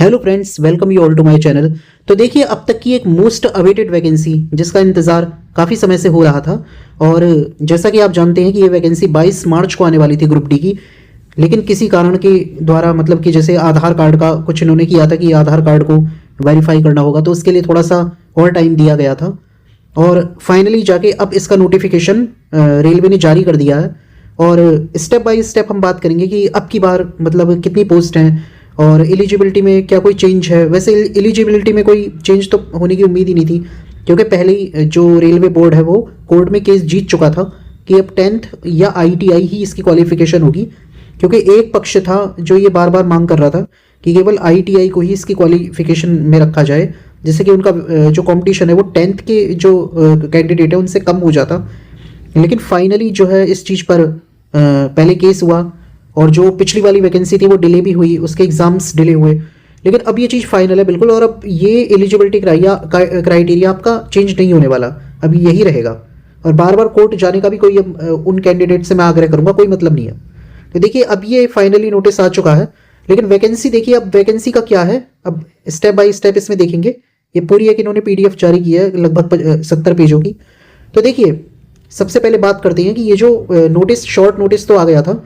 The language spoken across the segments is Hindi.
Hello friends, welcome you all to my channel. तो देखिए, अब तक की एक मोस्ट अवेटेड वैकेंसी जिसका इंतज़ार काफ़ी समय से हो रहा था, और जैसा कि आप जानते हैं कि ये वैकेंसी 22 मार्च को आने वाली थी ग्रुप डी की। लेकिन किसी कारण के द्वारा, मतलब कि जैसे आधार कार्ड का कुछ इन्होंने किया था कि आधार कार्ड को वेरीफाई करना होगा, तो उसके लिए थोड़ा सा और टाइम दिया गया था। और फाइनली जाके अब इसका नोटिफिकेशन रेलवे ने जारी कर दिया है। और स्टेप बाय स्टेप हम बात करेंगे कि अब की बार मतलब कितनी पोस्ट हैं और एलिजिबिलिटी में क्या कोई चेंज है। वैसे एलिजिबिलिटी में कोई चेंज तो होने की उम्मीद ही नहीं थी, क्योंकि पहले ही जो रेलवे बोर्ड है वो कोर्ट में केस जीत चुका था कि अब 10th या ITI ही इसकी क्वालिफिकेशन होगी। क्योंकि एक पक्ष था जो ये बार बार मांग कर रहा था कि केवल ITI को ही इसकी क्वालिफिकेशन में रखा जाए, जिससे कि उनका जो कंपटीशन है वो 10th के जो कैंडिडेट है उनसे कम हो जाता। लेकिन फाइनली जो है इस चीज़ पर पहले केस हुआ, और जो पिछली वाली वैकेंसी थी वो डिले भी हुई, उसके एग्जाम्स डिले हुए। लेकिन अब ये चीज़ फाइनल है बिल्कुल, और अब ये एलिजिबिलिटी क्राइटेरिया आपका चेंज नहीं होने वाला, अभी यही रहेगा। और बार बार कोर्ट जाने का भी कोई उन कैंडिडेट से मैं आग्रह करूंगा कोई मतलब नहीं है। तो देखिए, अब ये फाइनली नोटिस आ चुका है। लेकिन वैकेंसी देखिए, अब वैकेंसी का क्या है, अब स्टेप बाय स्टेप इसमें देखेंगे। ये पूरी एक इन्होंने PDF जारी की है लगभग 70 पेजों की। तो देखिए, सबसे पहले बात करते हैं कि ये जो नोटिस, शॉर्ट नोटिस तो आ गया था।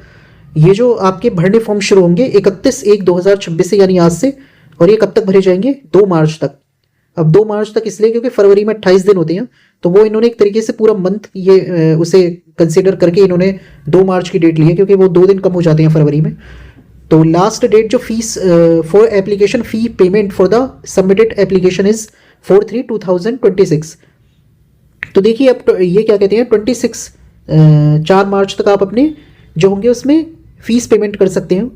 ये जो आपके भरने फॉर्म शुरू होंगे 31/1/2026 से, यानी आज से। और ये कब तक भरे जाएंगे? 2 मार्च तक। अब 2 मार्च तक इसलिए क्योंकि फरवरी में 28 दिन होते हैं, तो वो इन्होंने एक तरीके से पूरा मंथ ये उसे कंसिडर करके इन्होंने 2 मार्च की डेट ली है, क्योंकि वो 2 दिन कम हो जाते हैं फरवरी में। तो लास्ट डेट जो fees for application fee payment for the submitted application is 4/3/2026। तो देखिए, अब ये क्या कहते हैं, 4 मार्च तक आप अपने जो होंगे उसमें फीस पेमेंट कर सकते हैं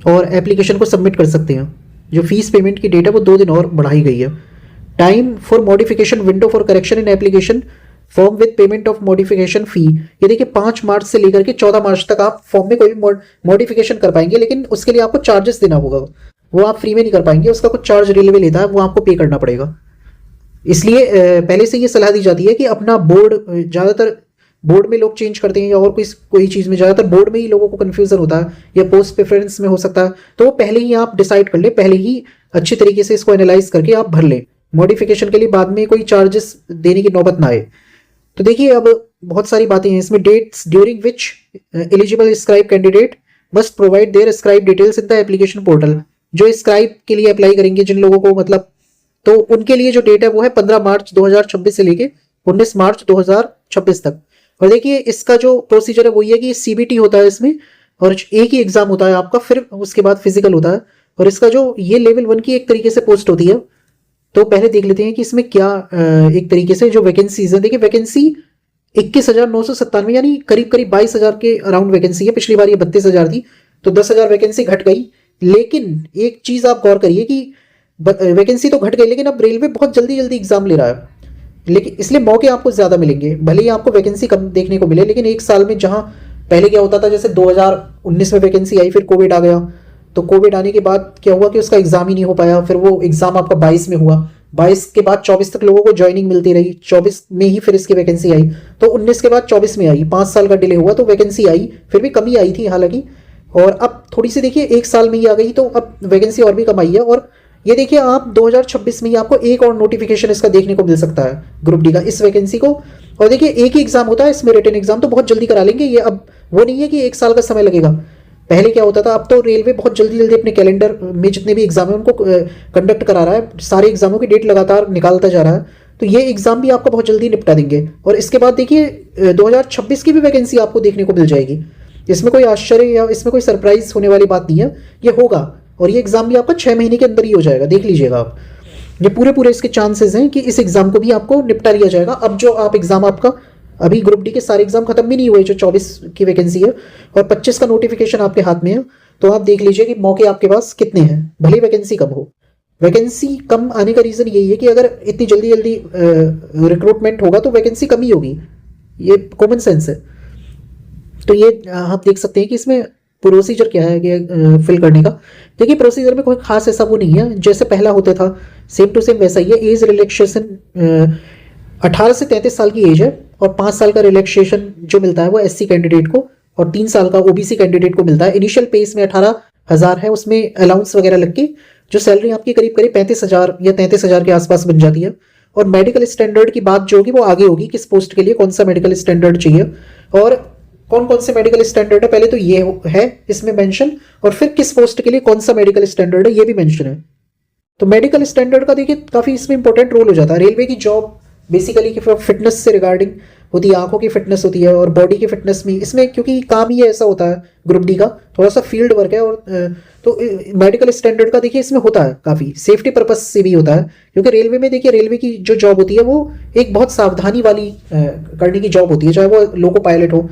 और एप्लीकेशन को सबमिट कर सकते हैं। जो फीस पेमेंट की डेट है वो 2 दिन और बढ़ाई गई है। Time for modification window for correction in application form with payment of modification fee, ये देखिए 5 मार्च से लेकर के 14 मार्च तक आप फॉर्म में कोई भी मॉडिफिकेशन कर पाएंगे, लेकिन उसके लिए आपको चार्जेस देना होगा। वो आप फ्री में नहीं कर पाएंगे, उसका कुछ चार्ज रेलवे लेता है, वो आपको पे करना पड़ेगा। इसलिए पहले से ये सलाह दी जाती है कि अपना बोर्ड, ज़्यादातर बोर्ड में लोग चेंज करते हैं या और कोई चीज़ में, ज़्यादातर बोर्ड में ही लोगों को कन्फ्यूजन होता है, या पोस्ट प्रेफरेंस में हो सकता है। तो वो पहले ही आप डिसाइड कर ले, पहले ही अच्छी तरीके से इसको एनालाइज करके आप भर लें। मॉडिफिकेशन के लिए बाद में कोई चार्जेस देने की नौबत ना आए। तो देखिए, अब बहुत सारी बातें हैं इसमें। Dates during which eligible scribe candidate must provide their scribe details in the application portal. जो स्क्राइब के लिए अप्लाई करेंगे जिन लोगों को, मतलब, तो उनके लिए जो डेट है वो है 15 मार्च 2026 से लेके 19 मार्च 2026 तक। और देखिए, इसका जो प्रोसीजर है वो ये है कि CBT होता है इसमें, और एक ही एग्जाम होता है आपका, फिर उसके बाद फिजिकल होता है। और इसका जो ये लेवल 1 की एक तरीके से पोस्ट होती है। तो पहले देख लेते हैं कि इसमें क्या एक तरीके से जो वैकेंसीज है। देखिए, वैकेंसी 21,997, यानी करीब करीब 22,000 के अराउंड वैकेंसी है। पिछली बार ये 32,000 थी, तो 10,000 वैकेंसी घट गई। लेकिन एक चीज आप गौर करिए कि वैकेंसी तो घट गई, लेकिन अब रेलवे बहुत जल्दी जल्दी एग्जाम ले रहा है, लेकिन इसलिए मौके आपको ज़्यादा मिलेंगे। भले ही आपको वैकेंसी कम देखने को मिले, लेकिन एक साल में जहां पहले क्या होता था, जैसे 2019 में वैकेंसी आई, फिर कोविड आ गया। तो कोविड आने के बाद क्या हुआ कि उसका एग्जाम ही नहीं हो पाया, फिर वो एग्जाम आपका 22 में हुआ। 22 के बाद 24 तक लोगों को ज्वाइनिंग मिलती रही, 24 में ही फिर इसकी वैकेंसी आई, तो 19 के बाद 24 में आई। 5 साल का डिले हुआ, तो वैकेंसी आई, फिर भी कमी आई थी हालांकि। और अब थोड़ी सी देखिए, 1 साल में ही आ गई, तो अब वैकेंसी और भी कम आई है। और ये देखिए, आप 2026 में ही आपको एक और नोटिफिकेशन इसका देखने को मिल सकता है, ग्रुप डी का, इस वैकेंसी को। और देखिए, एक ही एग्जाम होता है इसमें, रिटन एग्जाम, तो बहुत जल्दी करा लेंगे ये। अब वो नहीं है कि 1 साल का समय लगेगा। पहले क्या होता था, अब तो रेलवे बहुत जल्दी जल्दी अपने कैलेंडर में जितने भी एग्जाम है उनको कंडक्ट करा रहा है, सारे एग्जामों की डेट लगातार निकालता जा रहा है। तो ये एग्जाम भी आपको बहुत जल्दी निपटा देंगे। और इसके बाद देखिए, 2026 की भी वैकेंसी आपको देखने को मिल जाएगी। इसमें कोई आश्चर्य या इसमें कोई सरप्राइज होने वाली बात नहीं है, ये होगा। और ये एग्जाम भी आपका 6 महीने के अंदर ही हो जाएगा, देख लीजिएगा आप। ये पूरे इसके चांसेस हैं कि इस एग्जाम को भी आपको निपटा लिया जाएगा। अब जो आप एग्जाम, आपका अभी ग्रुप डी के सारे एग्जाम खत्म भी नहीं हुए, जो 24 की वैकेंसी है, और 25 का नोटिफिकेशन आपके हाथ में है। तो आप देख लीजिए कि मौके आपके पास कितने हैं, भले वैकेंसी कम हो। वैकेंसी कम आने का रीजन यही है कि अगर इतनी जल्दी जल्दी रिक्रूटमेंट होगा तो वैकेंसी कम ही होगी, ये कॉमन सेंस है। तो ये आप देख सकते हैं कि इसमें प्रोसीजर क्या है कि फिल करने का। देखिए, प्रोसीजर में कोई खास ऐसा वो नहीं है, जैसे पहला होता था सेम टू सेम वैसा ही है। एज रिलैक्सेशन 18 से 33 साल की एज है, और 5 साल का रिलैक्सेशन जो मिलता है वो SC कैंडिडेट को, और 3 साल का OBC कैंडिडेट को मिलता है। इनिशियल पे इसमें 18,000 है, उसमें अलाउंस वगैरह लग के जो सैलरी आपकी करीब करीब 35,000 या 33,000 के आसपास बन जाती है। और मेडिकल स्टैंडर्ड की बात जो होगी वो आगे होगी, किस पोस्ट के लिए कौन सा मेडिकल स्टैंडर्ड चाहिए और कौन कौन से मेडिकल स्टैंडर्ड है, पहले तो ये है इसमें मेंशन, और फिर किस पोस्ट के लिए कौन सा मेडिकल स्टैंडर्ड है ये भी मेंशन है। तो मेडिकल स्टैंडर्ड का देखिए काफ़ी इसमें इंपॉर्टेंट रोल हो जाता है। रेलवे की जॉब बेसिकली की फिटनेस से रिगार्डिंग होती है, आंखों की फिटनेस होती है और बॉडी की फिटनेस भी इसमें, क्योंकि काम ही ऐसा होता है ग्रुप डी का, थोड़ा सा फील्ड वर्क है। और तो मेडिकल स्टैंडर्ड का देखिए इसमें होता है काफ़ी सेफ्टी पर्पस से भी होता है, क्योंकि रेलवे में देखिए रेलवे की जो जॉब होती है वो एक बहुत सावधानी वाली करने की जॉब होती है, चाहे वो लोको पायलट हो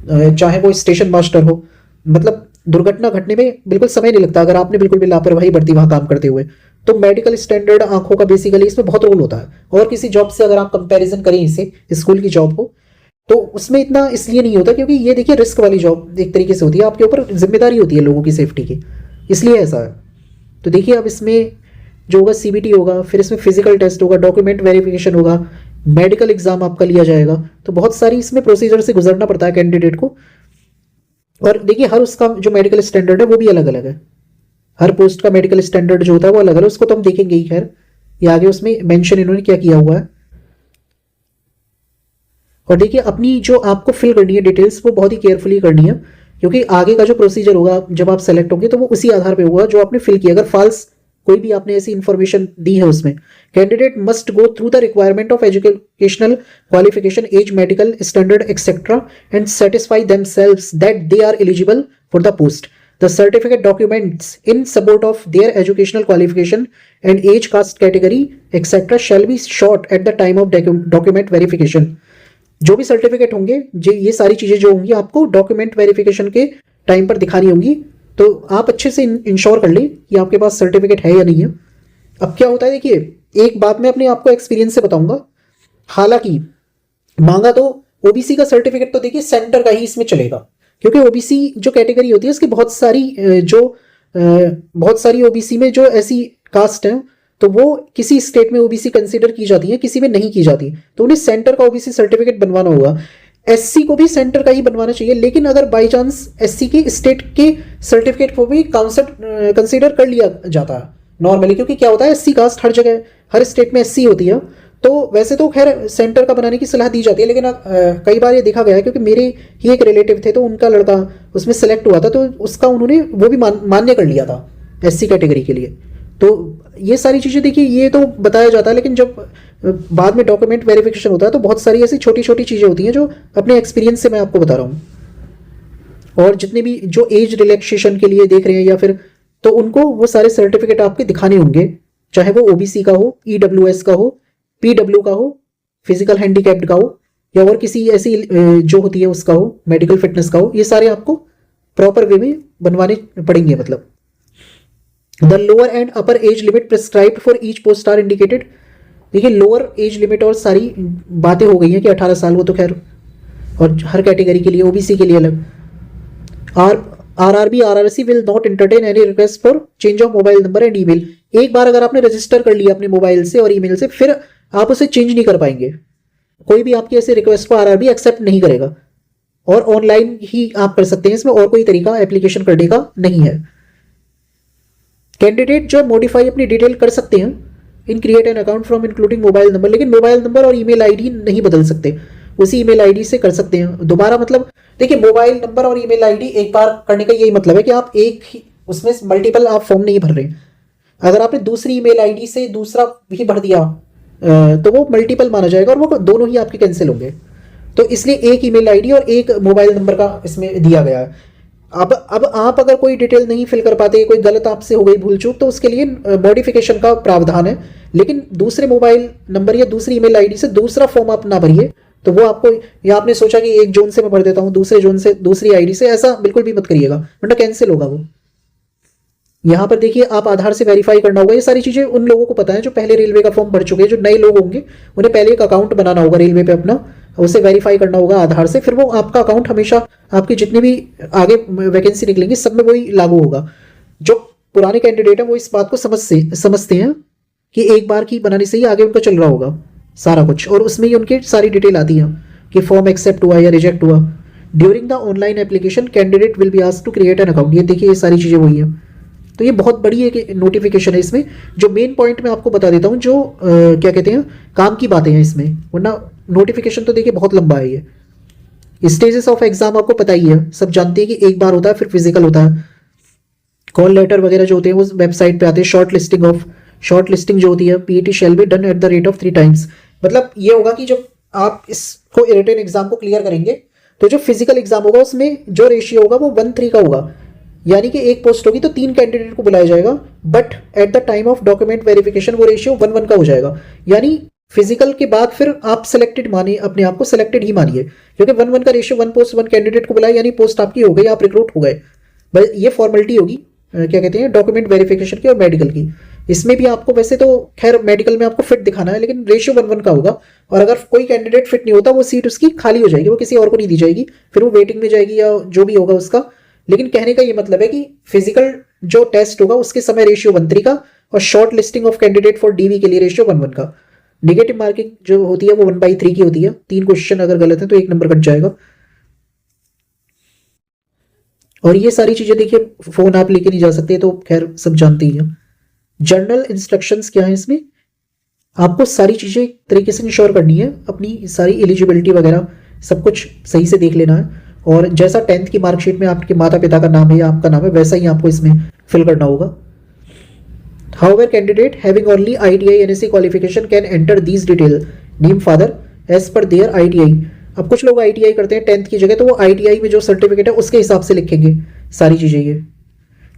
चाहे वो स्टेशन मास्टर हो। मतलब दुर्घटना घटने में बिल्कुल समय नहीं लगता अगर आपने बिल्कुल भी लापरवाही बरती वहां काम करते हुए। तो मेडिकल स्टैंडर्ड आंखों का बेसिकली इसमें बहुत रोल होता है। और किसी जॉब से अगर आप कंपैरिजन करें इसे स्कूल की जॉब को, तो उसमें इतना इसलिए नहीं होता क्योंकि ये देखिए रिस्क वाली जॉब एक तरीके से होती है, आपके ऊपर जिम्मेदारी होती है लोगों की सेफ्टी की, इसलिए ऐसा है। तो देखिए अब इसमें जो होगा सीबीटी होगा, फिर इसमें फिजिकल टेस्ट होगा, डॉक्यूमेंट वेरिफिकेशन होगा, मेडिकल एग्जाम आपका लिया जाएगा। तो बहुत सारी इसमें प्रोसीजर से गुजरना पड़ता है कैंडिडेट को। और देखिए हर उसका जो मेडिकल स्टैंडर्ड है वो भी अलग अलग है, हर पोस्ट का मेडिकल स्टैंडर्ड जो होता है वो अलग अलग है, उसको तो हम देखेंगे ही। खैर ये आगे उसमें मेंशन इन्होंने क्या किया हुआ है। और देखिए अपनी जो आपको फिल करनी है डिटेल्स वो बहुत ही केयरफुली करनी है, क्योंकि आगे का जो प्रोसीजर होगा जब आप सेलेक्ट होंगे तो वो उसी आधार पे होगा जो आपने फिल किया। अगर फॉल्स कोई भी आपने ऐसी इंफॉर्मेशन दी है उसमें, candidate must go through the requirement of educational qualification, age, medical standard etcetera and satisfy themselves that they are eligible for the post. The certificate documents in support of their educational qualification and age, caste category etc. shall be short at the time of document verification. जो भी सर्टिफिकेट होंगे ये सारी चीजें जो होंगी आपको डॉक्यूमेंट वेरिफिकेशन के टाइम पर दिखानी होंगी। तो आप अच्छे से इंश्योर कर लें कि आपके पास सर्टिफिकेट है या नहीं है। अब क्या होता है देखिए, एक बात मैं अपने आपको एक्सपीरियंस से बताऊंगा। हालांकि मांगा तो ओबीसी का सर्टिफिकेट तो देखिए सेंटर का ही इसमें चलेगा, क्योंकि ओबीसी जो कैटेगरी होती है उसकी बहुत सारी ओबीसी में जो ऐसी कास्ट हैं तो वो किसी स्टेट में ओबीसी कंसीडर की जाती है, किसी में नहीं की जाती, तो उन्हें सेंटर का ओबीसी सर्टिफिकेट बनवाना होगा। एससी को भी सेंटर का ही बनवाना चाहिए, लेकिन अगर बाई चांस एससी की स्टेट के सर्टिफिकेट को भी कंसीडर कर लिया जाता है नॉर्मली, क्योंकि क्या होता है एससी कास्ट हर जगह हर स्टेट में एससी होती है, तो वैसे तो खैर सेंटर का बनाने की सलाह दी जाती है। लेकिन कई बार ये देखा गया है, क्योंकि मेरे ही एक रिलेटिव थे तो उनका लड़का उसमें सेलेक्ट हुआ था, तो उसका उन्होंने वो भी मान्य कर लिया था एससी कैटेगरी के लिए। तो ये सारी चीज़ें देखिए ये तो बताया जाता है, लेकिन जब बाद में डॉक्यूमेंट वेरिफिकेशन होता है तो बहुत सारी ऐसी छोटी छोटी चीज़ें होती हैं जो अपने एक्सपीरियंस से मैं आपको बता रहा हूँ। और जितने भी जो एज रिलैक्सेशन के लिए देख रहे हैं या फिर, तो उनको वो सारे सर्टिफिकेट आपके दिखाने होंगे, चाहे वो ओबीसी का हो, ईडब्ल्यूएस का हो, पीडब्ल्यू का हो, फिजिकल हैंडीकैप्ड का हो, या और किसी ऐसी जो होती है उसका हो, मेडिकल फिटनेस का हो, ये सारे आपको प्रॉपर वे में बनवाने पड़ेंगे। मतलब the lower and upper age limit prescribed for each post are indicated. देखिए लोअर एज लिमिट और सारी बातें हो गई हैं कि 18 साल, वो तो खैर, और हर कैटेगरी के लिए, ओबीसी के लिए अलग। RRB RRC will not entertain any request for change of mobile number and email. एक बार अगर आपने रजिस्टर कर लिया अपने मोबाइल से और ईमेल से, फिर आप उसे चेंज नहीं कर पाएंगे। कोई भी आपकी ऐसे रिक्वेस्ट को आरआरबी एक्सेप्ट नहीं करेगा, और ऑनलाइन ही आप कर सकते हैं, इसमें और कोई तरीका एप्लीकेशन करने का नहीं है। कैंडिडेट जो मॉडिफाई अपनी डिटेल कर सकते हैं in create an account from including mobile number, लेकिन मोबाइल नंबर और ईमेल आईडी नहीं बदल सकते, उसी ईमेल आईडी से कर सकते हैं दोबारा। मतलब देखिए मोबाइल नंबर और ईमेल आईडी एक बार करने का यही मतलब है कि आप एक ही उसमें मल्टीपल आप फॉर्म नहीं भर रहे। अगर आपने दूसरी ईमेल आईडी से दूसरा भी भर दिया तो वो मल्टीपल माना जाएगा और वो दोनों ही आपके कैंसिल होंगे। तो इसलिए एक ईमेल आईडी और एक मोबाइल नंबर का इसमें दिया गया है। अब आप अगर कोई डिटेल नहीं फिल कर पाते, कोई गलत आपसे हो गई भूल चूक, तो उसके लिए मॉडिफिकेशन का प्रावधान है। लेकिन दूसरे मोबाइल नंबर या दूसरी ईमेल आईडी से दूसरा फॉर्म आप ना भरिए। तो वो आपको, या आपने सोचा कि एक जोन से मैं भर देता हूँ, दूसरे जोन से दूसरी आईडी से, ऐसा बिल्कुल भी मत करिएगा, वरना कैंसिल होगा वो। यहाँ पर देखिए आप आधार से वेरीफाई करना होगा। ये सारी चीज़ें उन लोगों को पता है जो पहले रेलवे का फॉर्म भर चुके हैं। जो नए लोग होंगे उन्हें पहले एक अकाउंट बनाना होगा रेलवे पे अपना, उसे वेरीफाई करना होगा आधार से, फिर वो आपका अकाउंट हमेशा आपकी जितनी भी आगे वैकेंसी निकलेंगी सब में वही लागू होगा। जो पुराने कैंडिडेट हैं वो इस बात को समझते हैं कि एक बार की बनाने से ही आगे उनका चल रहा होगा सारा कुछ, और उसमें ही उनकी सारी डिटेल आती है कि फॉर्म एक्सेप्ट हुआ या रिजेक्ट हुआ। During the online application candidate will be asked to create an account. ये देखिए ये सारी चीज़ें वही हैं। तो ये बहुत बड़ी एक नोटिफिकेशन है इसमें। जो मेन पॉइंट मैं आपको बता देता हूँ, जो क्या कहते हैं काम की बातें हैं इसमें, वरना नोटिफिकेशन तो देखिए बहुत लंबा है ये। स्टेजेस ऑफ एग्जाम आपको पता ही है, सब जानते हैं कि एक बार होता है, फिर फिजिकल होता है, कॉल लेटर वगैरह जो होते हैं वो वेबसाइट पे आते हैं। शॉर्ट लिस्टिंग जो होती है, PET shall be done at the rate of 3 times. मतलब ये होगा कि जब आप इसको रिटन एग्जाम को क्लियर करेंगे तो जो फिजिकल एग्जाम होगा उसमें जो रेशियो होगा वो 1:3 का होगा, यानी कि एक पोस्ट होगी तो 3 कैंडिडेट को बुलाया जाएगा, but at the time of document verification वो रेशियो 1:1 का हो जाएगा। यानी फिजिकल के बाद फिर आप सिलेक्टेड मानिए, अपने आप को सिलेक्टेड ही मानिए, क्योंकि 1:1 का रेशियो, 1 पोस्ट 1 कैंडिडेट को बुलाया यानी पोस्ट आपकी हो गई, आप रिक्रूट हो गए। ये फॉर्मेलिटी होगी क्या कहते हैं डॉक्यूमेंट वेरिफिकेशन की और मेडिकल की। इसमें भी आपको वैसे तो खैर मेडिकल में आपको फिट दिखाना है, लेकिन रेशियो 1:1 का होगा, और अगर कोई कैंडिडेट फिट नहीं होता वो सीट उसकी खाली हो जाएगी, वो किसी और को नहीं दी जाएगी, फिर वो वेटिंग में जाएगी या जो भी होगा उसका। लेकिन कहने का ये मतलब है कि फिजिकल जो टेस्ट होगा उसके समय रेशियो 1:3 का, और short listing of candidate for DV के लिए रेशियो 1:1 का। नेगेटिव मार्किंग जो होती है वो 1/3 की होती है, 3 क्वेश्चन अगर गलत है तो 1 नंबर कट जाएगा। और ये सारी चीजें देखिए फोन आप लेके नहीं जा सकते, तो खैर सब जानते ही हैं। जर्नल इंस्ट्रक्शंस क्या है इसमें, आपको सारी चीजें एक तरीके से इंश्योर करनी है, अपनी सारी एलिजिबिलिटी वगैरह सब कुछ सही से देख लेना है, और जैसा 10th की मार्कशीट में आपके माता पिता का नाम है या आपका नाम है वैसा ही आपको इसमें फिल करना होगा। However candidate having only ITI NSE qualification can enter these detail name father age per their ITI। अब कुछ लोग ITI करते हैं 10th की जगह, तो वो ITI में जो सर्टिफिकेट है उसके हिसाब से लिखेंगे सारी चीजें। ये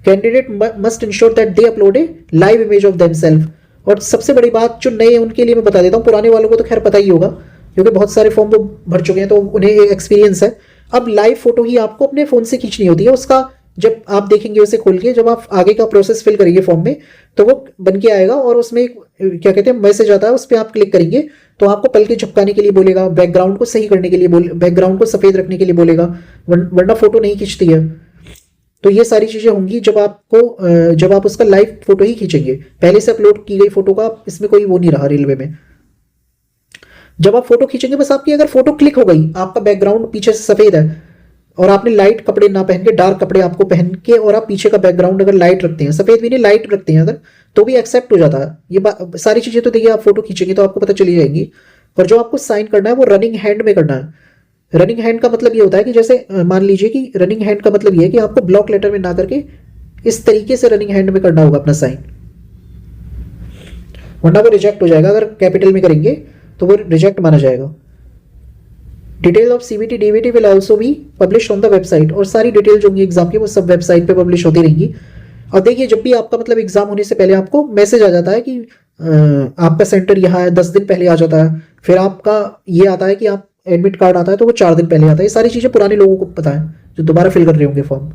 candidate must ensure that they upload a live image of themself. और सबसे बड़ी बात जो नए हैं उनके लिए मैं बता देता हूँ, पुराने वालों को तो खैर पता ही होगा क्योंकि बहुत सारे फॉर्म वो भर चुके हैं तो उन्हें एक्सपीरियंस है। अब लाइव फोटो ही आपको अपने फोन से खींचनी होती है, उसका जब आप देखेंगे उसे खोल के, जब आप आगे का प्रोसेस फिल करेंगे फॉर्म में तो वो बन के आएगा, और उसमें क्या कहते हैं मैसेज आता है, उस पर आप क्लिक करेंगे तो आपको पल के झपकाने के लिए बोलेगा, बैकग्राउंड को सही करने के लिए बैकग्राउंड को सफेद रखने के लिए बोलेगा, वरना फोटो नहीं खींचती है। तो ये सारी चीजें होंगी जब आप उसका लाइव फोटो ही खींचेंगे। पहले से अपलोड की गई फोटो का इसमें कोई वो नहीं रहा रेलवे में। जब आप फोटो खींचेंगे बस आपकी अगर फोटो क्लिक हो गई, आपका बैकग्राउंड पीछे से सफेद है और आपने लाइट कपड़े ना पहन के डार्क कपड़े आपको पहन के, और आप पीछे का बैकग्राउंड अगर लाइट रखते हैं, सफेद भी नहीं लाइट रखते हैं अगर, तो भी एक्सेप्ट हो जाता है। ये सारी चीजें तो देखिए आप फोटो खींचेंगे तो आपको पता चली जाएंगी। और जो आपको साइन करना है वो रनिंग हैंड में करना है। रनिंग हैंड का मतलब ये होता है कि जैसे मान लीजिए कि रनिंग हैंड का मतलब ये है कि आपको ब्लॉक लेटर में ना करके इस तरीके से रनिंग हैंड में करना होगा अपना साइन, वरना वो रिजेक्ट हो जाएगा। अगर कैपिटल में करेंगे तो वो रिजेक्ट माना जाएगा। Detail of CBT DBT will also be publish on the website. और सारी डिटेल जो होंगी एग्जाम की वो सब वेबसाइट पे पब्लिश होती रहेंगी। और देखिए जब भी आपका मतलब एग्जाम होने से पहले आपको मैसेज आ जाता है कि आपका सेंटर यहाँ है, 10 दिन पहले आ जाता है। फिर आपका ये आता है कि आप एडमिट कार्ड आता है तो वो 4 दिन पहले आता है। ये सारी चीजें पुराने लोगों को पता है जो दोबारा फिल कर रहे होंगे फॉर्म।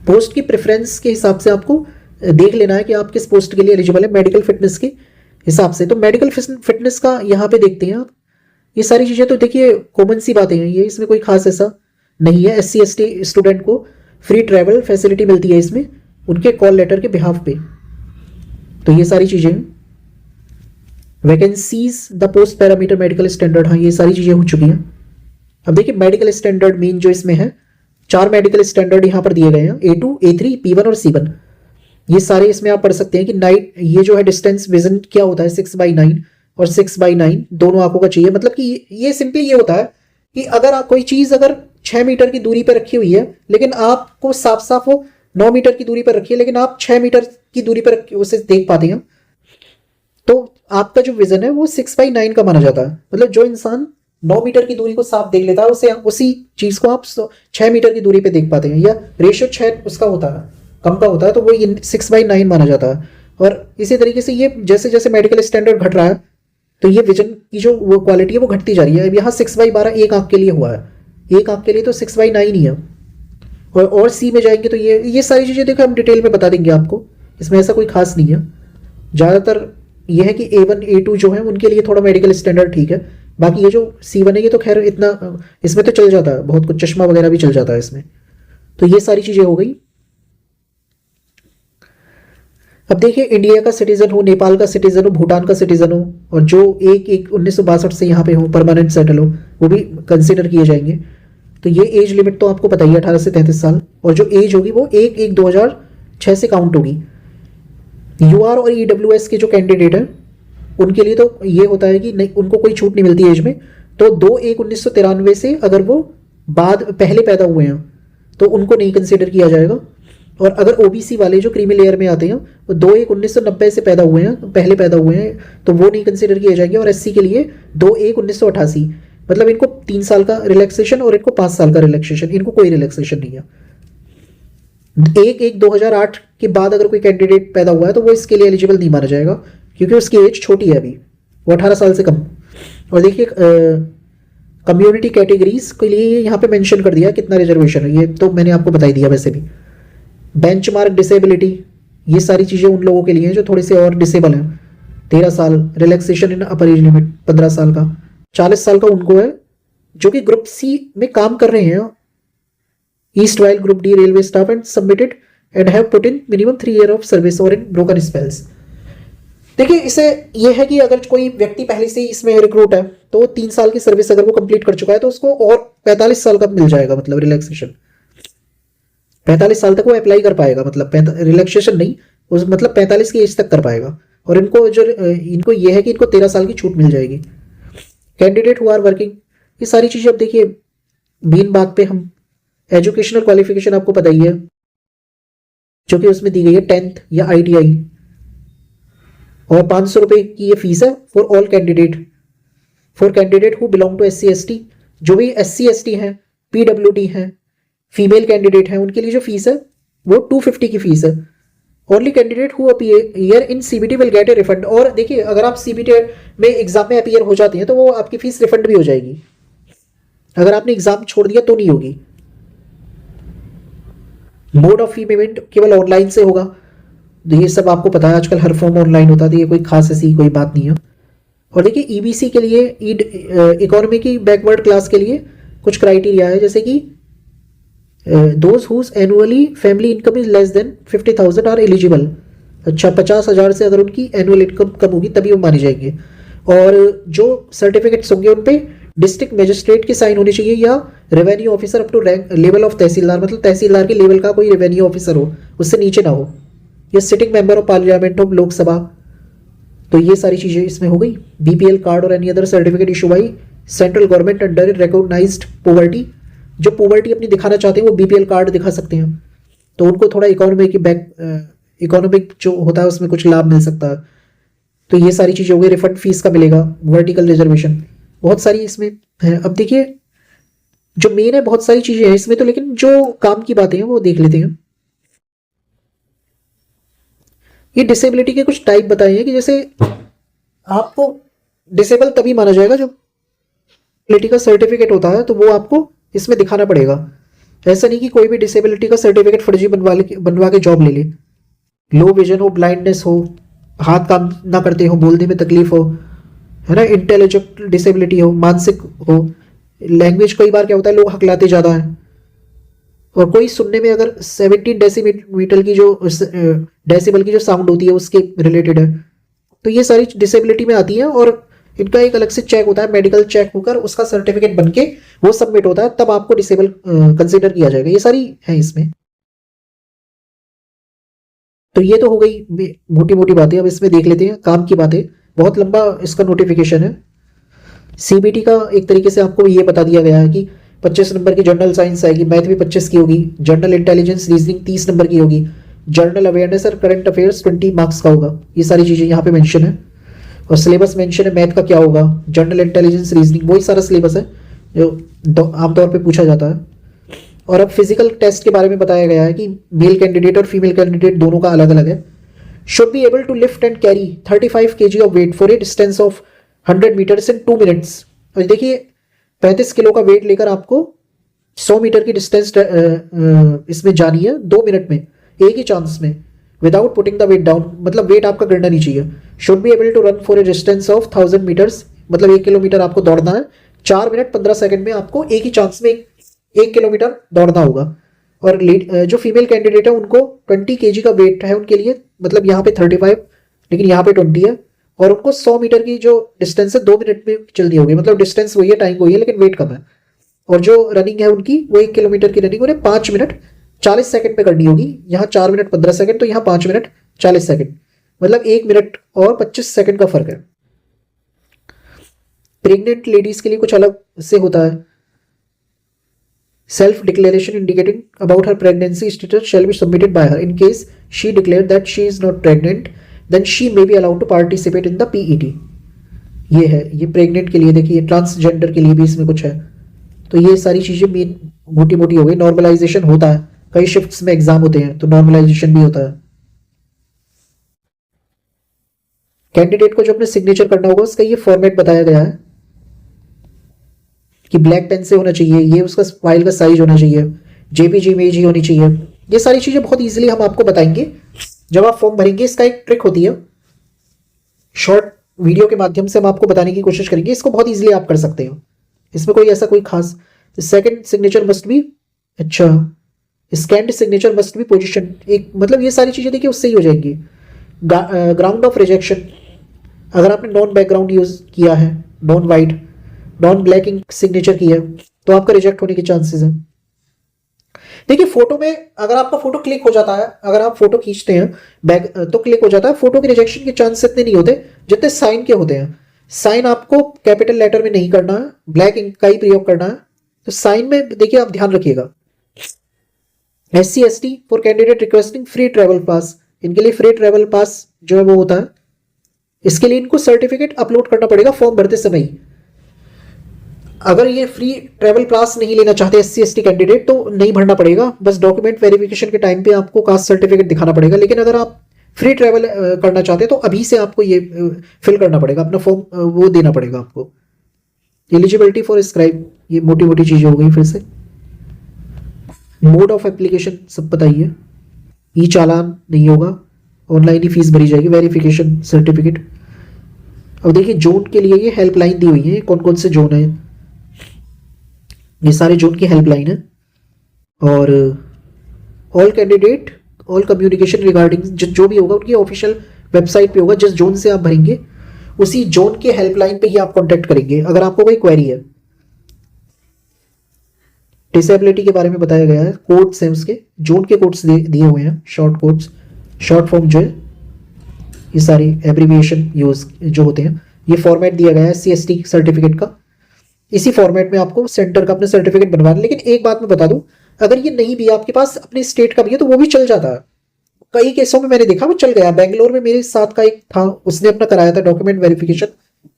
पोस्ट की प्रेफरेंस के हिसाब से आपको देख लेना है कि आप किस पोस्ट के लिए एलिजिबल है मेडिकल फिटनेस के हिसाब से। तो मेडिकल फिटनेस का यहाँ पे देखते हैं आप। ये सारी चीजें तो देखिए कॉमन सी बातें हैं, ये इसमें कोई खास ऐसा नहीं है। SC ST स्टूडेंट को फ्री ट्रैवल फैसिलिटी मिलती है इसमें उनके कॉल लेटर के बिहाफ पे। तो ये सारी चीजें vacancies the post parameter medical standard, हाँ ये सारी चीजें हो चुकी हैं। अब देखिए मेडिकल स्टैंडर्ड मेन जो इसमें है, 4 मेडिकल स्टैंडर्ड यहाँ पर दिए गए हैं, A2 A3 P1 और C1। ये सारे इसमें आप पढ़ सकते हैं कि नाइट ये जो है डिस्टेंस विजन क्या होता है, 6/9 और 6/9 दोनों आंखों का चाहिए। मतलब कि ये सिंपली ये होता है कि अगर कोई चीज अगर 6 मीटर की दूरी पर रखी हुई है लेकिन आपको साफ साफ वो 9 मीटर की दूरी पर रखी है, लेकिन आप 6 मीटर की दूरी पर उसे देख पाते हैं, तो आपका जो विजन है वो 6/9 का माना जाता है। मतलब जो इंसान 9 मीटर की दूरी को साफ देख लेता है उसे उसी चीज को आप 6 मीटर की दूरी पे देख पाते हैं, या रेशियो 6 उसका होता है, कम का होता है, तो वो 6/9 माना जाता है। और इसी तरीके से ये जैसे जैसे मेडिकल स्टैंडर्ड घट रहा है तो ये विजन की जो वो क्वालिटी है वो घटती जा रही है। अब यहाँ 6/12 एक आंख के लिए हुआ है, एक आंख के लिए तो 6/9 ही है। और C में जाएंगे तो ये सारी चीजें देखो हम डिटेल में बता देंगे आपको, इसमें ऐसा कोई खास नहीं है। ज़्यादातर ये है कि A1 A2 जो है उनके लिए थोड़ा मेडिकल स्टैंडर्ड ठीक है, बाकी ये जो C1 है ये तो खैर इतना इसमें तो चल जाता है, बहुत कुछ चश्मा वगैरह भी चल जाता है इसमें। तो ये सारी चीजें हो गई। अब देखिए इंडिया का सिटीजन हो, नेपाल का सिटीजन हो, भूटान का सिटीजन हो, और जो एक 1962 से यहाँ पे हो परमानेंट सेटल हो, वो भी कंसिडर किए जाएंगे। तो ये एज लिमिट तो आपको पता ही है 18 से 33 साल, और जो एज होगी वो 1/1/2006 से काउंट होगी। यूआर और ईडब्ल्यूएस के जो कैंडिडेट हैं उनके लिए तो ये होता है कि नहीं, उनको कोई छूट नहीं मिलती एज में। तो 2/1/1993 से अगर वो बाद पहले पैदा हुए हैं तो उनको नहीं कंसिडर किया जाएगा। और अगर ओबीसी वाले जो क्रीमी लेयर में आते हैं वो 2/1/1990 से पैदा हुए हैं, पहले पैदा हुए हैं, तो वो नहीं कंसिडर किए जाएंगे। और एससी के लिए 2/1/1988, मतलब इनको 3 साल का रिलैक्सेशन और इनको 5 साल का रिलैक्सेशन, इनको कोई रिलैक्सेशन नहीं है। 1/1/2008 के बाद अगर कोई कैंडिडेट पैदा हुआ है तो वो इसके लिए एलिजिबल नहीं माना जाएगा, क्योंकि उसकी एज छोटी है अभी, वो 18 साल से कम। और देखिए कम्युनिटी कैटेगरीज के लिए यहाँ पे मेंशन कर दिया कितना रिजर्वेशन है, ये तो मैंने आपको बता ही दिया वैसे भी। बेंचमार्क डिसेबिलिटी, ये सारी चीज़ें उन लोगों के लिए हैं जो थोड़े से और डिसेबल हैं। 13 साल रिलैक्सेशन इन अपर एज लिमिट 15 साल का, 40 साल का उनको है जो कि ग्रुप सी में काम कर रहे हैं, east while group D railway staff and submitted and have put in minimum 3 year of service और इन ब्रोकन स्पेल्स। देखिए इसे ये है कि अगर कोई व्यक्ति पहले से इसमें रिक्रूट है तो 3 साल की सर्विस अगर वो कंप्लीट कर चुका है तो उसको और 45 साल का मिल जाएगा, मतलब रिलैक्सेशन 45 साल तक वो अप्लाई कर पाएगा, मतलब रिलैक्सेशन नहीं, उस मतलब 45 की एज तक कर पाएगा। और इनको ये है कि इनको 13 साल की छूट मिल जाएगी। कैंडिडेट हु आर वर्किंग, ये सारी चीज़ें अब देखिए मेन बात पे हम एजुकेशनल क्वालिफिकेशन आपको पता ही है जो कि उसमें दी गई है 10th या ITI, और 500 रुपये की ये फीस है for all candidate who belong to SC ST, जो भी SC ST हैं, PWD हैं, फीमेल कैंडिडेट हैं, उनके लिए जो फीस है वो 250 की फीस है। Only candidate who appear in CBT will get A refund. और देखिए अगर आप CBT में एग्जाम में अपीयर हो जाती हैं तो वो आपकी फीस रिफंड भी हो जाएगी, अगर आपने एग्जाम छोड़ दिया तो नहीं होगी। मोड ऑफ फी पेमेंट केवल ऑनलाइन से होगा, ये सब आपको पता है, आजकल हर फॉर्म ऑनलाइन होता है, ये कोई खास ऐसी कोई बात नहीं है। और देखिए EBC के लिए, इकोनॉमी की बैकवर्ड क्लास के लिए कुछ क्राइटेरिया है, जैसे कि those whose annually family income is less than 50,000 are eligible. अच्छा, 50,000 से अगर उनकी एनुअल इनकम कम होगी तभी वो माने जाएंगे। और जो सर्टिफिकेट्स होंगे उन पे डिस्ट्रिक्ट मजिस्ट्रेट की साइन होनी चाहिए, या revenue officer up to rank level of tahsildar, मतलब तहसीलदार के लेवल का कोई रेवेन्यू ऑफिसर हो, उससे नीचे ना हो, या sitting member of parliament of Lok Sabha. तो ये सारी चीज़ें इसमें हो गई। BPL कार्ड और any other certificate issue by central government under recognised poverty, जो पोवर्टी अपनी दिखाना चाहते हैं वो BPL कार्ड दिखा सकते हैं, तो उनको थोड़ा इकोनॉमिक जो होता है उसमें कुछ लाभ मिल सकता है। तो ये सारी चीज़ें हो गई। रिफंड फीस का मिलेगा, वर्टिकल रिजर्वेशन, बहुत सारी इसमें है। अब देखिए जो मेन है, बहुत सारी चीज़ें हैं इसमें तो, लेकिन जो काम की बातें हैं वो देख लेते हैं। ये डिसेबिलिटी के कुछ टाइप बताए हैं कि जैसे आपको डिसेबल तभी माना जाएगा जब डिसेबिलिटी का सर्टिफिकेट होता है तो वो आपको इसमें दिखाना पड़ेगा। ऐसा नहीं कि कोई भी डिसेबिलिटी का सर्टिफिकेट फर्जी बनवा के जॉब ले ले। लो विजन हो, ब्लाइंडनेस हो, हाथ काम ना करते हो, बोलने में तकलीफ हो, है ना, इंटेलिजेंट डिसेबिलिटी हो, मानसिक हो, लैंग्वेज, कई बार क्या होता है लोग हकलाते ज़्यादा हैं, और कोई सुनने में अगर 17 डेसिबल की जो साउंड होती है उसके रिलेटेड है, तो ये सारी डिसेबिलिटी में आती है। और इनका एक अलग से चेक होता है, मेडिकल चेक होकर उसका सर्टिफिकेट बनके वो सबमिट होता है, तब आपको डिसेबल कंसिडर किया जाएगा। ये सारी है इसमें। तो ये तो हो गई मोटी मोटी बातें। अब इसमें देख लेते हैं काम की बातें, बहुत लंबा इसका नोटिफिकेशन है। CBT का एक तरीके से आपको ये बता दिया गया है कि 25 नंबर की जनरल साइंस आएगी, मैथ भी 25 की होगी, जनरल इंटेलिजेंस रीजनिंग 30 नंबर की होगी, जनरल अवेयरनेस और करंट अफेयर्स 20 मार्क्स का होगा। ये सारी चीज़ें यहाँ पे मेंशन है, और सिलेबस मेंशन है। मैथ का क्या होगा, जनरल इंटेलिजेंस रीजनिंग, वही सारा सिलेबस है जो आमतौर पे पूछा जाता है। और अब फिजिकल टेस्ट के बारे में बताया गया है कि मेल कैंडिडेट और फीमेल कैंडिडेट दोनों का अलग अलग है। Should be able to lift and carry 35 kg of weight for a distance of 100 metres in 2 minutes. और देखिए 35 किलो का वेट लेकर आपको 100 मीटर की डिस्टेंस इसमें जानी है 2 मिनट में, एक ही चांस में, without putting the weight down, मतलब वेट आपका गिरना नहीं चाहिए। Should be able to run for a distance of 1000 metres, मतलब 1 किलोमीटर आपको दौड़ना है 4 मिनट 15 सेकंड में, आपको एक ही चांस में 1 किलोमीटर दौड़ना होगा। और जो फीमेल कैंडिडेट है उनको 20 kg का वेट है उनके लिए, मतलब यहाँ पे 35 लेकिन यहाँ पे 20 है, और उनको 100 मीटर की जो डिस्टेंस है 2 मिनट में जल्दी होगी, मतलब डिस्टेंस वही है, टाइम वही है, लेकिन वेट कम है। और जो रनिंग है उनकी वो 1 किलोमीटर की रनिंग उन्हें 5 मिनट 40 सेकंड पे करनी होगी। यहाँ 4 मिनट 15 सेकंड, तो यहाँ 5 मिनट 40 सेकंड, मतलब 1 मिनट और 25 सेकंड का फर्क है। प्रेग्नेंट लेडीज के लिए कुछ अलग से होता है। Self declaration indicating about her pregnancy status shall be submitted by her. In case she declare that she is not pregnant then she may be allowed to participate in the PET. ये है, ये प्रेग्नेंट के लिए। देखिए ट्रांसजेंडर के लिए भी इसमें कुछ है। तो ये सारी चीजें मेन मोटी मोटी हो गई। नॉर्मलाइजेशन होता है, कई शिफ्ट्स में एग्जाम होते हैं तो नॉर्मलाइजेशन भी होता है। कैंडिडेट को जो अपने सिग्नेचर करना होगा उसका ये फॉर्मेट बताया गया है कि ब्लैक पेन से होना चाहिए, ये उसका फाइल का साइज होना चाहिए, जेपीजी इमेज ही होनी चाहिए। ये सारी चीजें बहुत इजीली हम आपको बताएंगे जब आप फॉर्म भरेंगे। इसका एक ट्रिक होती है, शॉर्ट वीडियो के माध्यम से हम आपको बताने की कोशिश करेंगे। इसको बहुत इजीली आप कर सकते हो, इसमें कोई ऐसा कोई खास। सेकंड सिग्नेचर मस्ट बी, अच्छा scanned signature must be position, एक मतलब ये सारी चीजें देखिए उससे ही हो जाएंगी। ग्राउंड ऑफ रिजेक्शन, अगर आपने नॉन बैकग्राउंड यूज किया है, non white non black ink signature की है तो आपका रिजेक्ट होने के चांसेस हैं। देखिए फोटो में अगर आपका फोटो क्लिक हो जाता है, अगर आप फोटो खींचते हैं बैक तो क्लिक हो जाता है, फोटो के रिजेक्शन के चांस इतने नहीं होते जितने साइन के होते हैं। साइन आपको कैपिटल लेटर में नहीं करना है, ब्लैक इंक का ही प्रयोग करना है। तो साइन में देखिए आप ध्यान रखिएगा। SC ST for candidate requesting free travel pass, इनके लिए फ्री ट्रेवल पास जो है वो होता है। इसके लिए इनको सर्टिफिकेट अपलोड करना पड़ेगा फॉर्म भरते समय ही। अगर ये फ्री ट्रेवल पास नहीं लेना चाहते SC ST कैंडिडेट तो नहीं भरना पड़ेगा, बस डॉक्यूमेंट वेरिफिकेशन के टाइम पे आपको कास्ट सर्टिफिकेट दिखाना पड़ेगा। लेकिन अगर आप फ्री ट्रेवल करना चाहते हैं तो अभी से आपको ये फिल करना पड़ेगा, अपना फॉर्म वो देना पड़ेगा आपको। एलिजिबिलिटी फॉर स्क्राइब, ये मोटी मोटी चीजें हो गई। फिर से मोड ऑफ एप्लीकेशन सब बताइए। ई चालान नहीं होगा, ऑनलाइन ही फीस भरी जाएगी। वेरिफिकेशन सर्टिफिकेट, अब देखिए जोन के लिए ये हेल्पलाइन दी हुई है, कौन कौन से जोन है, ये सारे जोन की हेल्पलाइन है। और all candidate all communication regarding जो भी होगा उनकी ऑफिशियल वेबसाइट पे होगा। जिस जोन से आप भरेंगे उसी जोन के हेल्पलाइन पे ही आप कांटेक्ट करेंगे अगर आपको कोई क्वेरी है। डिसेबिलिटी के बारे में बताया गया है, कोड्स हैं उसके, जोन के कोड्स दिए हुए हैं, शॉर्ट कोड्स, शॉर्ट फॉर्म जो है, ये सारी एब्रीविएशन यूज जो होते हैं। ये फॉर्मेट दिया गया है SC ST सर्टिफिकेट का, इसी फॉर्मेट में आपको सेंटर का अपना सर्टिफिकेट बनवाना। लेकिन एक बात मैं बता दूं, अगर ये नहीं भी आपके पास अपने स्टेट का भी है तो वो भी चल जाता है। कई केसों में मैंने देखा वो चल गया। बेंगलोर में मेरे साथ का एक था, उसने अपना कराया था डॉक्यूमेंट वेरिफिकेशन,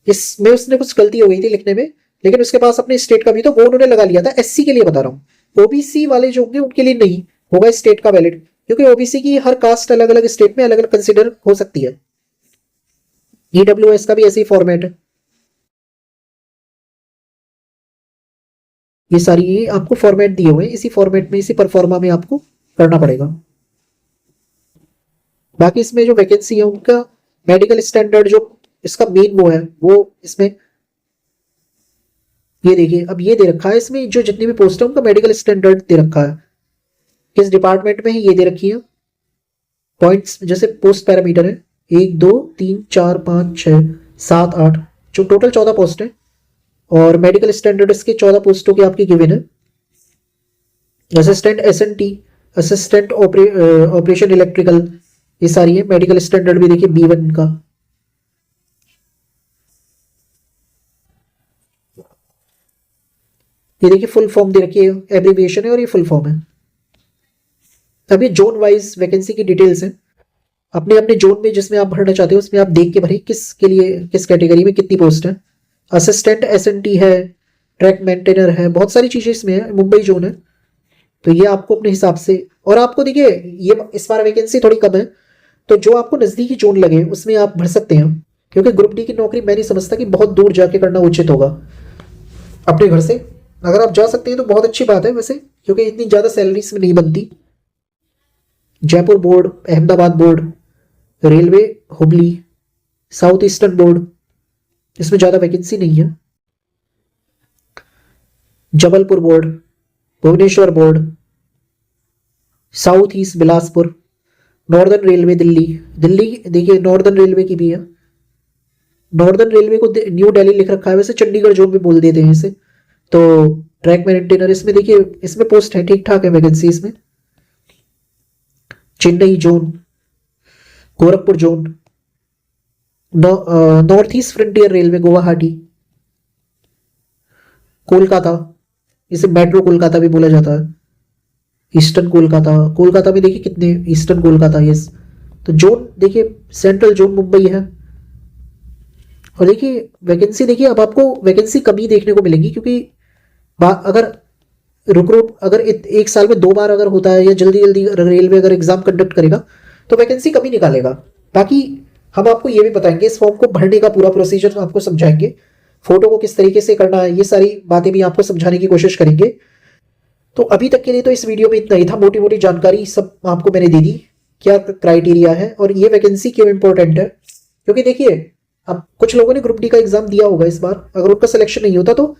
इसमें उसने कुछ गलती हो गई थी लिखने में, लेकिन उसके पास अपने स्टेट का भी तो वो उन्होंने लगा लिया था। SC के लिए बता रहा हूँ, OBC वाले जो होंगे उनके लिए नहीं होगा स्टेट का वैलिड, क्योंकि OBC की हर कास्ट अलग अलग स्टेट में अलग अलग कंसिडर हो सकती है। EWS का भी ऐसे ही फॉर्मेट है। ये सारी आपको फॉर्मेट दिए हुए हैं, इसी फॉर्मेट में इसी परफॉर्मा में आपको करना पड़ेगा। बाकी इसमें जो वैकेंसी है उनका मेडिकल स्टैंडर्ड जो इसका मेन वो है वो इसमें ये देखिए अब ये दे रखा है। इसमें जो जितनी भी पोस्ट है उनका मेडिकल स्टैंडर्ड दे रखा है, किस डिपार्टमेंट में है ये दे रखी है। पॉइंट्स जैसे पोस्ट पैरामीटर है 1 2 3 4 5 6 7 8, जो टोटल 14 पोस्ट है। और मेडिकल स्टैंडर्ड इसके 14 पोस्टों की आपकी गिवन है। Assistant SNT, assistant operation electrical, ये सारी है। मेडिकल स्टैंडर्ड भी देखिए B1 का। ये देखिए फुल फॉर्म दे रखी है, एब्रीविएशन है और ये फुल फॉर्म है। अब ये जोन वाइज वैकेंसी की डिटेल्स हैं, अपने अपने जोन में जिसमें आप भरना चाहते हो उसमें आप देख के भरें किसके लिए किस कैटेगरी में कितनी पोस्ट है। असिस्टेंट SNT है, ट्रैक मेंटेनर है, बहुत सारी चीजें इसमें है। मुंबई जोन है तो ये आपको अपने हिसाब से, और आपको देखिए ये इस बार वैकेंसी थोड़ी कम है तो जो आपको नजदीकी जोन लगे उसमें आप भर सकते हैं, क्योंकि ग्रुप डी की नौकरी मैं नहीं समझता कि बहुत दूर जाके करना उचित होगा। अपने घर से अगर आप जा सकते हैं तो बहुत अच्छी बात है वैसे, क्योंकि इतनी ज्यादा सैलरी इसमें नहीं बनती। Jaipur board, Ahmedabad board, railway Hubli, south eastern board, इसमें ज्यादा वैकेंसी नहीं है। Jabalpur board, Bhubaneswar board, south east Bilaspur, northern railway Delhi, Delhi देखिए नॉर्दर्न रेलवे की भी है। नॉर्दर्न रेलवे को न्यू दिल्ली लिख रखा है, वैसे चंडीगढ़ जोन भी बोल देते हैं इसे। तो ट्रैक मेंटेनर, इसमें देखिए इसमें पोस्ट है, ठीक ठाक है वैकेंसी इसमें। Chennai zone, Gorakhpur zone, north east frontier railway Guwahati, Kolkata, इसे मेट्रो कोलकाता भी बोला जाता है, ईस्टर्न कोलकाता, कोलकाता में देखिए कितने ईस्टर्न कोलकाता, यस। तो जोन देखिए सेंट्रल जोन मुंबई है। और देखिए वैकेंसी, देखिए अब आपको वैकेंसी कमी देखने को मिलेगी, क्योंकि अगर रिक्रूट अगर एक साल में 2 बार अगर होता है, या जल्दी जल्दी रेलवे अगर एग्जाम कंडक्ट करेगा तो वैकेंसी कमी निकालेगा। बाकी हम आपको ये भी बताएंगे, इस फॉर्म को भरने का पूरा प्रोसीजर आपको समझाएंगे, फोटो को किस तरीके से करना है, ये सारी बातें भी आपको समझाने की कोशिश करेंगे। तो अभी तक के लिए तो इस वीडियो में इतना ही था, मोटी मोटी जानकारी सब आपको मैंने दे दी, क्या क्राइटेरिया है और ये वैकेंसी क्यों इंपॉर्टेंट है। क्योंकि देखिए अब कुछ लोगों ने ग्रुप डी का एग्जाम दिया होगा इस बार, अगर उनका सिलेक्शन नहीं होता तो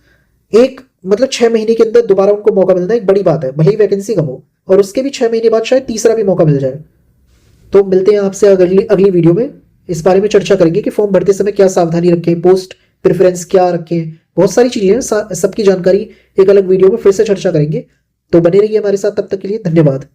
एक मतलब 6 महीने के अंदर दोबारा उनको मौका मिलना एक बड़ी बात है, भले ही वैकेंसी कम हो, और उसके भी 6 महीने बाद शायद तीसरा भी मौका मिल जाए। तो मिलते हैं आपसे अगली वीडियो में, इस बारे में चर्चा करेंगे कि फॉर्म भरते समय क्या सावधानी रखें, पोस्ट प्रेफरेंस क्या रखें, बहुत सारी चीजें हैं, सबकी जानकारी एक अलग वीडियो में फिर से चर्चा करेंगे। तो बने रहिए हमारे साथ, तब तक के लिए धन्यवाद।